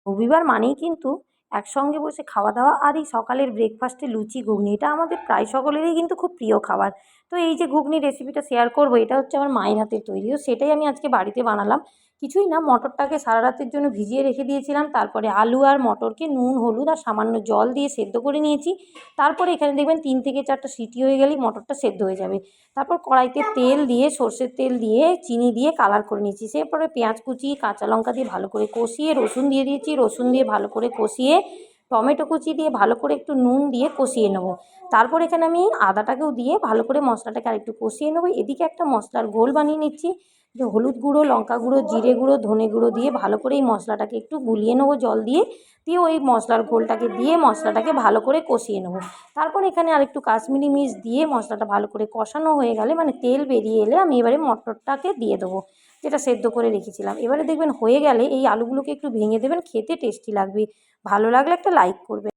রবিবার মানেই কিন্তু একসঙ্গে বসে খাওয়া দাওয়া আর এই সকালের ব্রেকফাস্টে লুচি ঘুগনি এটা আমাদের প্রায় সকলেরই কিন্তু খুব প্রিয় খাবার। তো এই যে ঘুগনির রেসিপিটা শেয়ার করব, এটা হচ্ছে আমার মায়ের হাতের তৈরি। তো সেটাই আমি আজকে বাড়িতে বানালাম। কিছুই না, মটরটাকে সারা রাতের জন্য ভিজিয়ে রেখে দিয়েছিলাম, তারপরে আলু আর মটরকে নুন হলুদ আর সামান্য জল দিয়ে সেদ্ধ করে নিয়েছি। তারপরে এখানে দেখবেন 3 থেকে 4টা সিটি হয়ে গেলেই মটরটা সেদ্ধ হয়ে যাবে। তারপর কড়াইতে তেল দিয়ে, সর্ষের তেল দিয়ে, চিনি দিয়ে কালার করে নিয়েছি। সেরপরে পেঁয়াজ কুচি, কাঁচা লঙ্কা দিয়ে ভালো করে কষিয়ে রসুন দিয়ে দিয়েছি। রসুন দিয়ে ভালো করে কষিয়ে টমেটো কুচি দিয়ে ভালো করে একটু নুন দিয়ে কষিয়ে নেব। তারপর এখানে আমি আদাটাকেও দিয়ে ভালো করে মশলাটাকে আরেকটু কষিয়ে নেব। এদিকে একটা মশলার ঘোল বানিয়ে নিচ্ছি, যে হলুদ গুঁড়ো, লঙ্কা গুঁড়ো, জিরে গুঁড়ো, ধনে গুঁড়ো দিয়ে ভালো করে এই মশলাটাকে একটু গুলিয়ে নেবো জল দিয়ে। দিয়ে ওই মশলার ঘোলটাকে দিয়ে মশলাটাকে ভালো করে কষিয়ে নেব। তারপর এখানে আরেকটু কাশ্মীরি মির্চ দিয়ে মশলাটা ভালো করে কষানো হয়ে গেলে, মানে তেল বেরিয়ে এলে, আমি এবারে মটরটাকে দিয়ে দেবো, যেটা সেদ্ধ করে রেখেছিলাম। এবারে দেখবেন হয়ে গেলে এই আলুগুলোকে একটু ভেঙে দেবেন, খেতে টেস্টি লাগবে। ভালো লাগলে একটা লাইক করবেন।